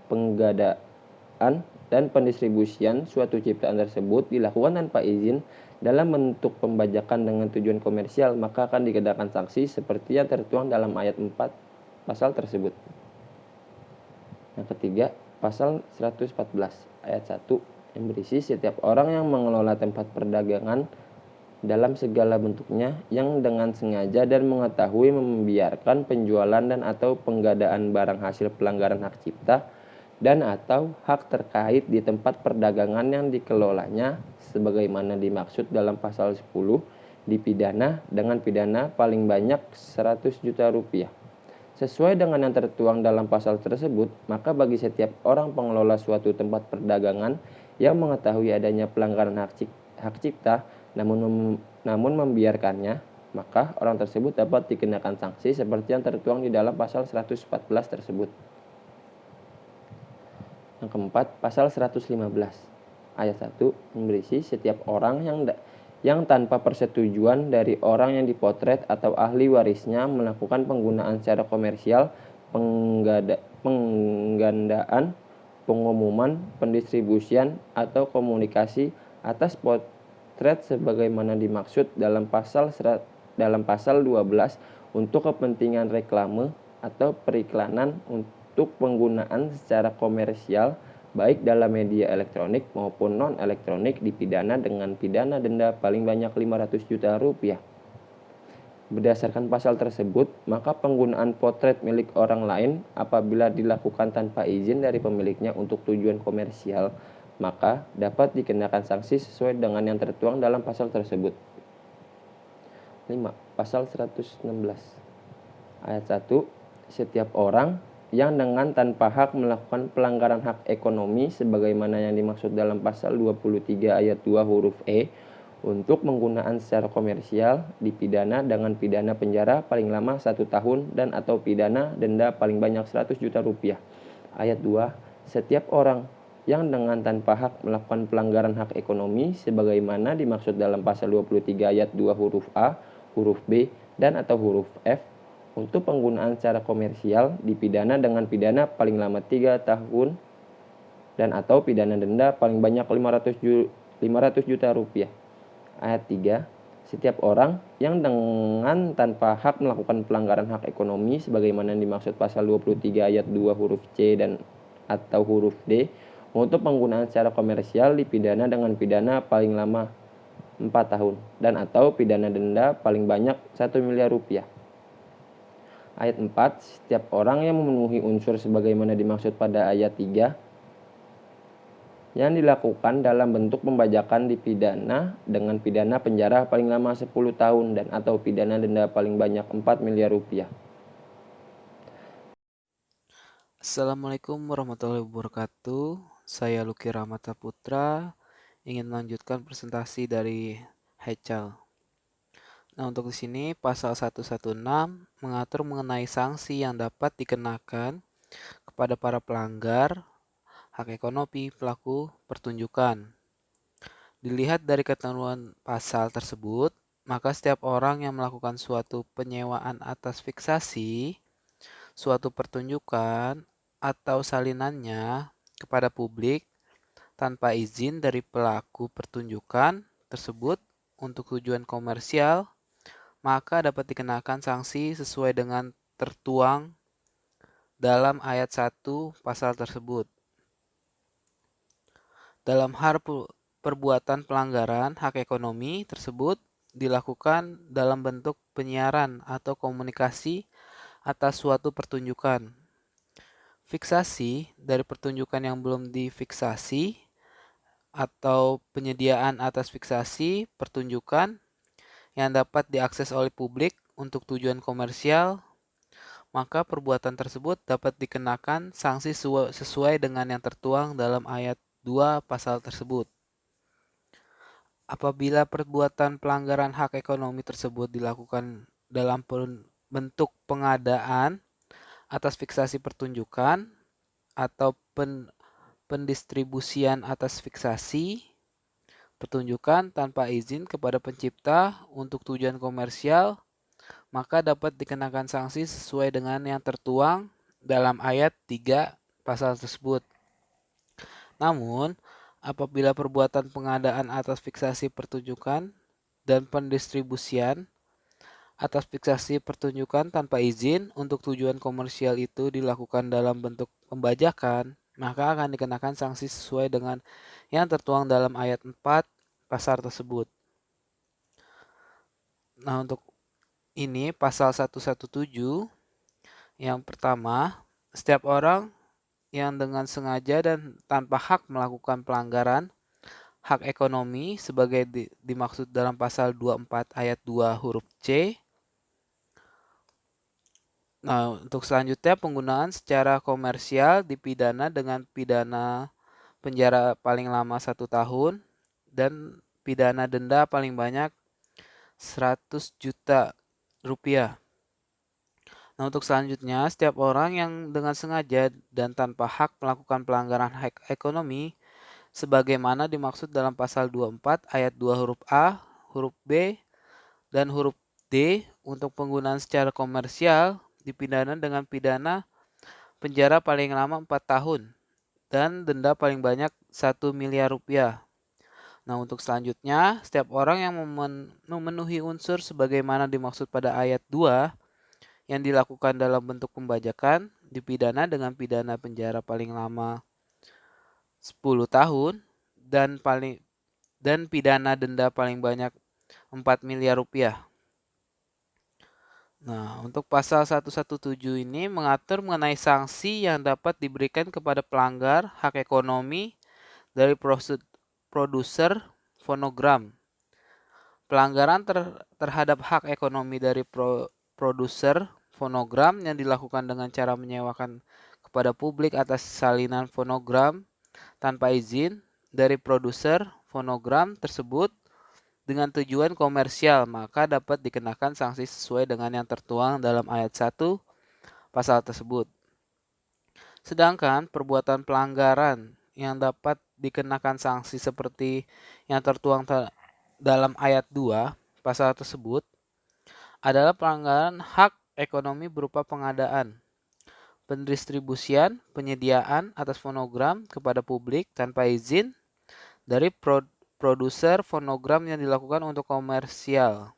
penggadaan, dan pendistribusian suatu ciptaan tersebut dilakukan tanpa izin dalam bentuk pembajakan dengan tujuan komersial, maka akan dikenakan sanksi seperti yang tertuang dalam ayat 4 pasal tersebut. Yang ketiga, pasal 114 ayat 1 yang berisi setiap orang yang mengelola tempat perdagangan dalam segala bentuknya yang dengan sengaja dan mengetahui membiarkan penjualan dan atau penggadaan barang hasil pelanggaran hak cipta dan atau hak terkait di tempat perdagangan yang dikelolanya sebagaimana dimaksud dalam pasal 10 dipidana dengan pidana paling banyak 100 juta rupiah. Sesuai dengan yang tertuang dalam pasal tersebut, maka bagi setiap orang pengelola suatu tempat perdagangan yang mengetahui adanya pelanggaran hak cipta namun membiarkannya, maka orang tersebut dapat dikenakan sanksi seperti yang tertuang di dalam pasal 114 tersebut. Yang keempat, pasal 115 ayat 1 berisi setiap orang yang tanpa persetujuan dari orang yang dipotret atau ahli warisnya melakukan penggunaan secara komersial, penggandaan, pengumuman, pendistribusian, atau komunikasi atas potret sebagaimana dimaksud dalam pasal 12 untuk kepentingan reklame atau periklanan untuk penggunaan secara komersial baik dalam media elektronik maupun non-elektronik dipidana dengan pidana denda paling banyak 500 juta rupiah. Berdasarkan pasal tersebut, maka penggunaan potret milik orang lain apabila dilakukan tanpa izin dari pemiliknya untuk tujuan komersial, maka dapat dikenakan sanksi sesuai dengan yang tertuang dalam pasal tersebut. 5. Pasal 116 Ayat 1. Setiap orang yang dengan tanpa hak melakukan pelanggaran hak ekonomi sebagaimana yang dimaksud dalam pasal 23 ayat 2 huruf E untuk penggunaan secara komersial dipidana dengan pidana penjara paling lama 1 tahun dan atau pidana denda paling banyak 100 juta rupiah. Ayat 2. Setiap orang yang dengan tanpa hak melakukan pelanggaran hak ekonomi sebagaimana dimaksud dalam pasal 23 ayat 2 huruf A, huruf B, dan atau huruf F untuk penggunaan secara komersial dipidana dengan pidana paling lama 3 tahun dan atau pidana denda paling banyak 500 juta rupiah. Ayat 3. Setiap orang yang dengan tanpa hak melakukan pelanggaran hak ekonomi sebagaimana dimaksud pasal 23 ayat 2 huruf C dan atau huruf D untuk penggunaan secara komersial dipidana dengan pidana paling lama 4 tahun dan atau pidana denda paling banyak 1 miliar rupiah. Ayat 4. Setiap orang yang memenuhi unsur sebagaimana dimaksud pada ayat 3 yang dilakukan dalam bentuk pembajakan dipidana dengan pidana penjara paling lama 10 tahun dan atau pidana denda paling banyak 4 miliar rupiah. Assalamualaikum warahmatullahi wabarakatuh. Saya Luki Rahmata Putra ingin melanjutkan presentasi dari Hechal. Nah, untuk di sini pasal 116 mengatur mengenai sanksi yang dapat dikenakan kepada para pelanggar hak ekonomi pelaku pertunjukan. Dilihat dari ketentuan pasal tersebut, maka setiap orang yang melakukan suatu penyewaan atas fiksasi, suatu pertunjukan, atau salinannya kepada publik tanpa izin dari pelaku pertunjukan tersebut untuk tujuan komersial, maka dapat dikenakan sanksi sesuai dengan tertuang dalam ayat 1 pasal tersebut. Dalam hal perbuatan pelanggaran hak ekonomi tersebut dilakukan dalam bentuk penyiaran atau komunikasi atas suatu pertunjukan. Fiksasi dari pertunjukan yang belum difiksasi atau penyediaan atas fiksasi pertunjukan yang dapat diakses oleh publik untuk tujuan komersial, maka perbuatan tersebut dapat dikenakan sanksi sesuai dengan yang tertuang dalam ayat 2 pasal tersebut. Apabila perbuatan pelanggaran hak ekonomi tersebut dilakukan dalam bentuk pengadaan atas fiksasi pertunjukan atau pendistribusian atas fiksasi pertunjukan tanpa izin kepada pencipta untuk tujuan komersial, maka dapat dikenakan sanksi sesuai dengan yang tertuang dalam ayat 3 pasal tersebut. Namun, apabila perbuatan pengadaan atas fiksasi pertunjukan dan pendistribusian atas fiksasi pertunjukan tanpa izin untuk tujuan komersial itu dilakukan dalam bentuk pembajakan, maka akan dikenakan sanksi sesuai dengan yang tertuang dalam ayat 4 pasal tersebut. Nah, untuk ini pasal 117 yang pertama, setiap orang yang dengan sengaja dan tanpa hak melakukan pelanggaran hak ekonomi sebagai dimaksud dalam pasal 24 ayat 2 huruf C. Nah, untuk selanjutnya penggunaan secara komersial dipidana dengan pidana penjara paling lama 1 tahun dan pidana denda paling banyak 100 juta rupiah. Nah, untuk selanjutnya setiap orang yang dengan sengaja dan tanpa hak melakukan pelanggaran hak ekonomi sebagaimana dimaksud dalam pasal 24 ayat 2 huruf A, huruf B, dan huruf D untuk penggunaan secara komersial dipidana dengan pidana penjara paling lama 4 tahun dan denda paling banyak 1 miliar rupiah. Nah, untuk selanjutnya, setiap orang yang memenuhi unsur sebagaimana dimaksud pada ayat 2 yang dilakukan dalam bentuk pembajakan dipidana dengan pidana penjara paling lama 10 tahun dan pidana denda paling banyak 4 miliar rupiah. Nah, untuk pasal 117 ini mengatur mengenai sanksi yang dapat diberikan kepada pelanggar hak ekonomi dari produser fonogram. Pelanggaran terhadap hak ekonomi dari produser fonogram yang dilakukan dengan cara menyewakan kepada publik atas salinan fonogram tanpa izin dari produser fonogram tersebut dengan tujuan komersial, maka dapat dikenakan sanksi sesuai dengan yang tertuang dalam ayat 1 pasal tersebut. Sedangkan perbuatan pelanggaran yang dapat dikenakan sanksi seperti yang tertuang dalam ayat 2 pasal tersebut adalah pelanggaran hak ekonomi berupa pengadaan, pendistribusian, penyediaan atas fonogram kepada publik tanpa izin dari produser fonogram yang dilakukan untuk komersial.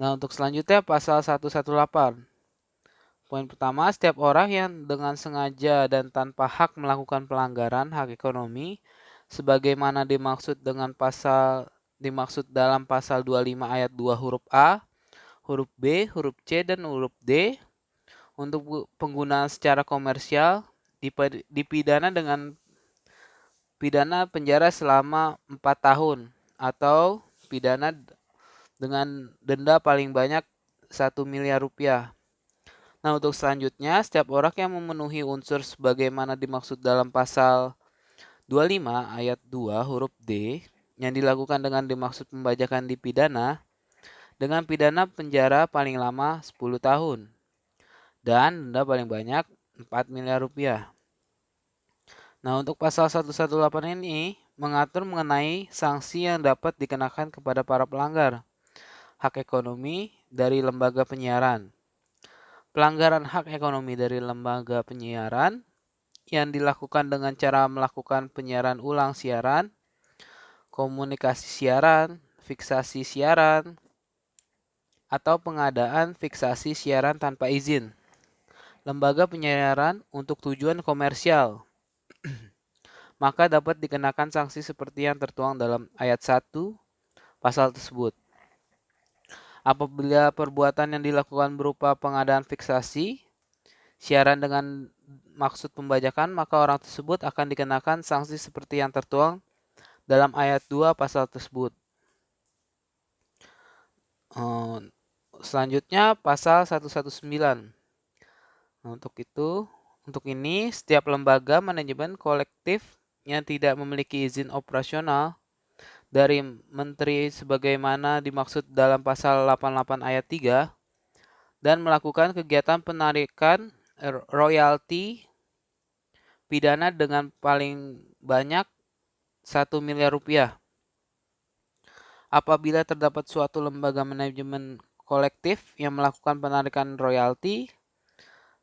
Nah, untuk selanjutnya pasal 118. Poin pertama, setiap orang yang dengan sengaja dan tanpa hak melakukan pelanggaran hak ekonomi sebagaimana dimaksud dalam pasal 25 ayat 2 huruf A, huruf B, huruf C, dan huruf D untuk penggunaan secara komersial dipidana dengan pidana penjara selama 4 tahun atau pidana dengan denda paling banyak 1 miliar rupiah. Nah, untuk selanjutnya, setiap orang yang memenuhi unsur sebagaimana dimaksud dalam pasal 25 ayat 2 huruf D yang dilakukan dengan dimaksud pembajakan dipidana dengan pidana penjara paling lama 10 tahun dan denda paling banyak 4 miliar rupiah. Nah, untuk pasal 118 ini mengatur mengenai sanksi yang dapat dikenakan kepada para pelanggar hak ekonomi dari lembaga penyiaran. Pelanggaran hak ekonomi dari lembaga penyiaran yang dilakukan dengan cara melakukan penyiaran ulang siaran, komunikasi siaran, fiksasi siaran, atau pengadaan fiksasi siaran tanpa izin lembaga penyiaran untuk tujuan komersial, maka dapat dikenakan sanksi seperti yang tertuang dalam ayat 1 pasal tersebut. Apabila perbuatan yang dilakukan berupa pengadaan fiksasi siaran dengan maksud pembajakan, maka orang tersebut akan dikenakan sanksi seperti yang tertuang dalam ayat 2 pasal tersebut. Selanjutnya pasal 119. Nah, untuk ini setiap lembaga manajemen kolektif yang tidak memiliki izin operasional dari menteri sebagaimana dimaksud dalam pasal 88 ayat 3 dan melakukan kegiatan penarikan royalti pidana dengan paling banyak 1 miliar rupiah. Apabila terdapat suatu lembaga manajemen kolektif yang melakukan penarikan royalti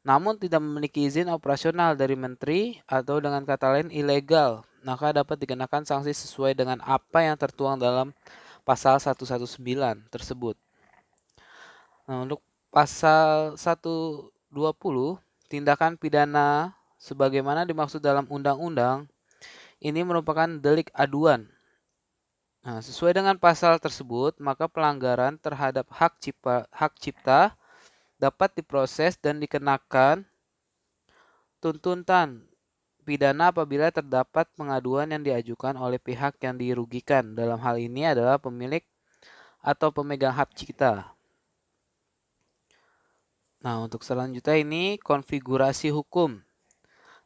namun tidak memiliki izin operasional dari menteri atau dengan kata lain ilegal, maka dapat dikenakan sanksi sesuai dengan apa yang tertuang dalam pasal 119 tersebut. Nah, untuk pasal 120, tindakan pidana sebagaimana dimaksud dalam undang-undang, ini merupakan delik aduan. Nah, sesuai dengan pasal tersebut, maka pelanggaran terhadap hak cipta dapat diproses dan dikenakan tuntutan pidana apabila terdapat pengaduan yang diajukan oleh pihak yang dirugikan. Dalam hal ini adalah pemilik atau pemegang hak cipta. Nah, untuk selanjutnya ini konfigurasi hukum.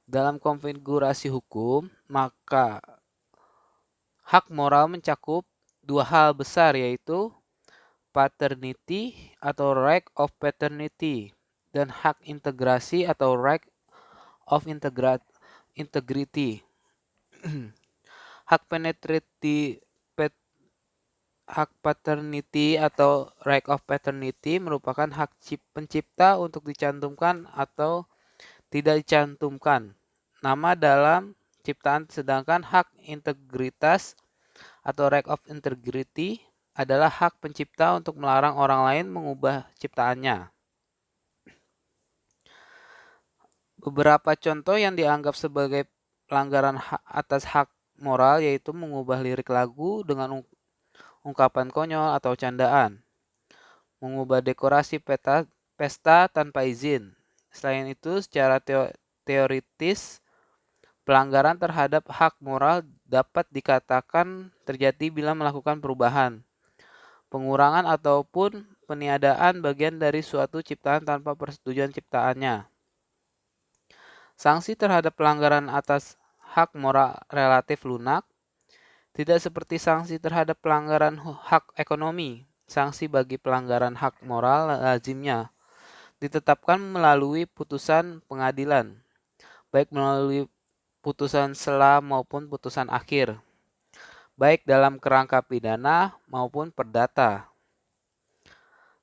Dalam konfigurasi hukum, maka hak moral mencakup dua hal besar yaitu paternity atau right of paternity dan hak integrasi atau right of integrity. Hak hak paternity atau right of paternity merupakan hak pencipta untuk dicantumkan atau tidak dicantumkan nama dalam ciptaan, sedangkan hak integritas atau right of integrity adalah hak pencipta untuk melarang orang lain mengubah ciptaannya. Beberapa contoh yang dianggap sebagai pelanggaran atas hak moral yaitu mengubah lirik lagu dengan ungkapan konyol atau candaan, mengubah dekorasi pesta tanpa izin. Selain itu, secara teoritis, pelanggaran terhadap hak moral dapat dikatakan terjadi bila melakukan perubahan, pengurangan ataupun peniadaan bagian dari suatu ciptaan tanpa persetujuan ciptaannya. Sanksi terhadap pelanggaran atas hak moral relatif lunak, tidak seperti sanksi terhadap pelanggaran hak ekonomi. Sanksi bagi pelanggaran hak moral lazimnya ditetapkan melalui putusan pengadilan, baik melalui putusan sela maupun putusan akhir, baik dalam kerangka pidana maupun perdata.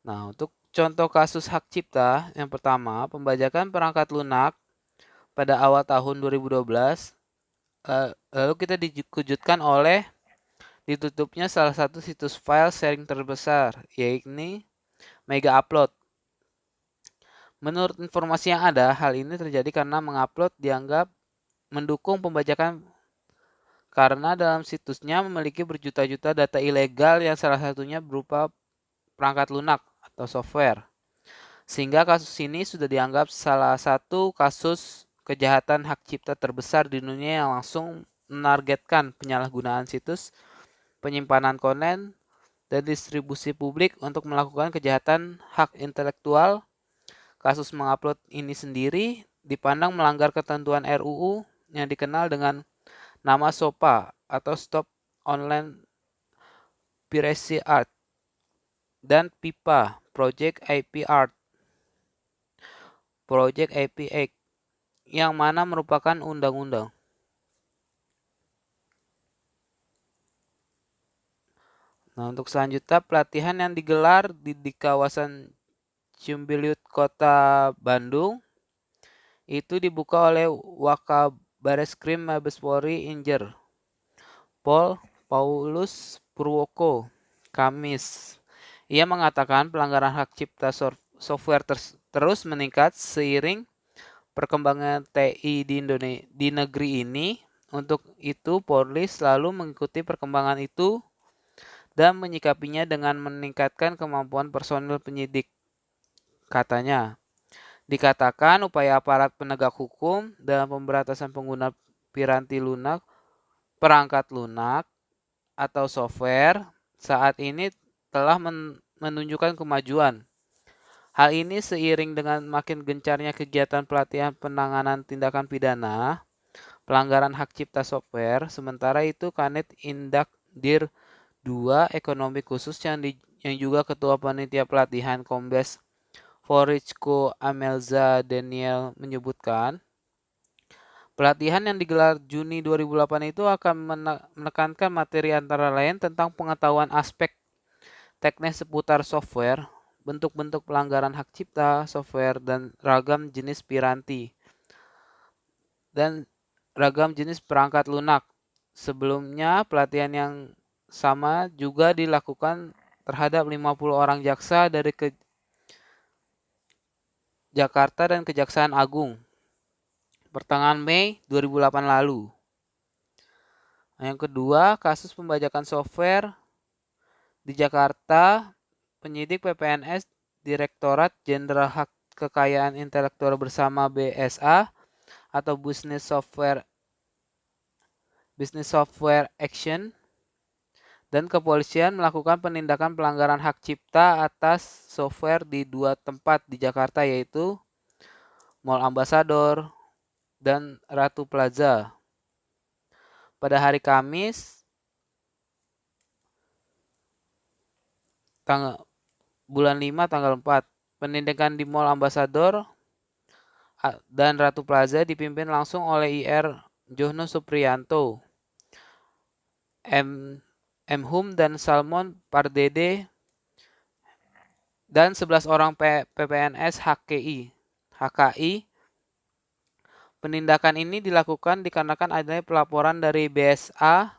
Nah, untuk contoh kasus hak cipta, yang pertama, pembajakan perangkat lunak pada awal tahun 2012, lalu kita dikejutkan oleh ditutupnya salah satu situs file sharing terbesar, yaitu Mega Upload. Menurut informasi yang ada, hal ini terjadi karena mengupload dianggap mendukung pembajakan karena dalam situsnya memiliki berjuta-juta data ilegal yang salah satunya berupa perangkat lunak atau software. Sehingga kasus ini sudah dianggap salah satu kasus kejahatan hak cipta terbesar di dunia yang langsung menargetkan penyalahgunaan situs, penyimpanan konten, dan distribusi publik untuk melakukan kejahatan hak intelektual. Kasus mengupload ini sendiri dipandang melanggar ketentuan RUU yang dikenal dengan nama SOPA atau Stop Online Piracy Act dan PIPA Project IP Art Project IP Act yang mana merupakan undang-undang. Nah, untuk selanjutnya pelatihan yang digelar di kawasan Ciumbiliut Kota Bandung itu dibuka oleh Wakabareskrim Mabes Polri Injer Pol Paulus Purwoko Kamis. Ia mengatakan pelanggaran hak cipta software terus meningkat seiring perkembangan TI di negeri ini. Untuk itu, Polri selalu mengikuti perkembangan itu dan menyikapinya dengan meningkatkan kemampuan personil penyidik. Katanya, dikatakan upaya aparat penegak hukum dalam pemberantasan pengguna perangkat lunak atau software saat ini telah menunjukkan kemajuan. Hal ini seiring dengan makin gencarnya kegiatan pelatihan penanganan tindakan pidana, pelanggaran hak cipta software. Sementara itu, Kanit Indak Dir 2 Ekonomi Khusus yang juga Ketua Panitia Pelatihan Kombes Forichko Amelza Daniel menyebutkan, pelatihan yang digelar Juni 2008 itu akan menekankan materi antara lain tentang pengetahuan aspek teknis seputar software, bentuk-bentuk pelanggaran hak cipta software, dan ragam jenis piranti dan ragam jenis perangkat lunak. Sebelumnya, pelatihan yang sama juga dilakukan terhadap 50 orang jaksa dari Jakarta dan Kejaksaan Agung pertengahan Mei 2008 lalu. Yang kedua, kasus pembajakan software di Jakarta, penyidik PPNS Direktorat Jenderal Hak Kekayaan Intelektual bersama BSA atau Business Software Action dan kepolisian melakukan penindakan pelanggaran hak cipta atas software di 2 tempat di Jakarta, yaitu Mall Ambassador dan Ratu Plaza. Pada hari Kamis, bulan 5 tanggal 4, penindakan di Mall Ambassador dan Ratu Plaza dipimpin langsung oleh IR Jono Supriyanto, M. Hum dan Salmon Pardede dan 11 orang PPNS HKI. Penindakan ini dilakukan dikarenakan adanya pelaporan dari BSA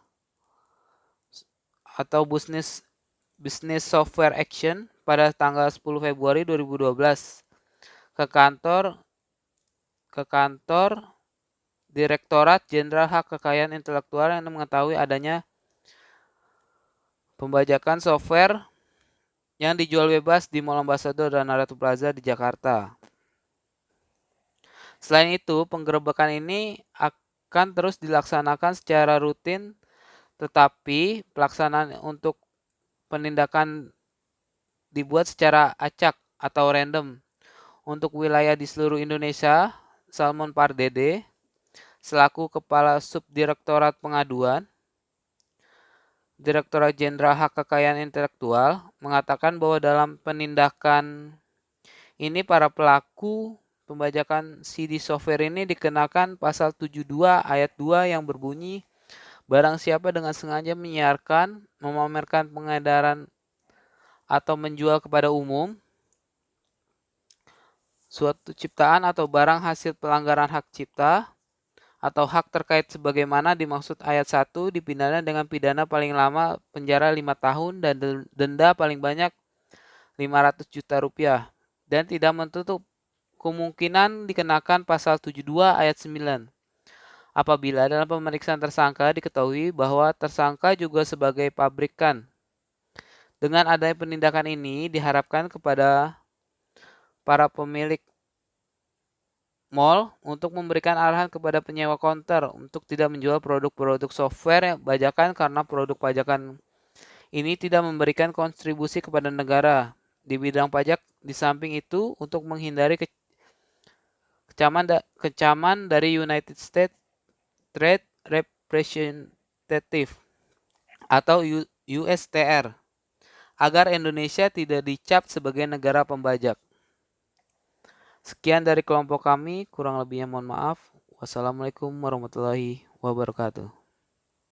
atau Business Software Action pada tanggal 10 Februari 2012 ke kantor Direktorat Jenderal Hak Kekayaan Intelektual yang mengetahui adanya pembajakan software yang dijual bebas di Mall Ambassador dan Ratu Plaza di Jakarta. Selain itu, penggerebekan ini akan terus dilaksanakan secara rutin, tetapi pelaksanaan untuk penindakan dibuat secara acak atau random. Untuk wilayah di seluruh Indonesia, Salmon Pardede, selaku Kepala Subdirektorat Pengaduan, Direktorat Jenderal Hak Kekayaan Intelektual, mengatakan bahwa dalam penindakan ini para pelaku pembajakan CD software ini dikenakan pasal 72 ayat 2 yang berbunyi, barang siapa dengan sengaja menyiarkan, memamerkan, pengedaran, atau menjual kepada umum suatu ciptaan atau barang hasil pelanggaran hak cipta atau hak terkait sebagaimana dimaksud ayat 1 dipidana dengan pidana paling lama penjara 5 tahun dan denda paling banyak 500 juta rupiah dan tidak menutup kemungkinan dikenakan pasal 72 ayat 9 apabila dalam pemeriksaan tersangka diketahui bahwa tersangka juga sebagai pabrikan. Dengan adanya penindakan ini diharapkan kepada para pemilik mall untuk memberikan arahan kepada penyewa konter untuk tidak menjual produk-produk software yang bajakan karena produk pajakan ini tidak memberikan kontribusi kepada negara di bidang pajak. Di samping itu, untuk menghindari kecaman dari United States Trade Representative atau USTR agar Indonesia tidak dicap sebagai negara pembajak. Sekian dari kelompok kami, kurang lebihnya mohon maaf. Wassalamualaikum warahmatullahi wabarakatuh.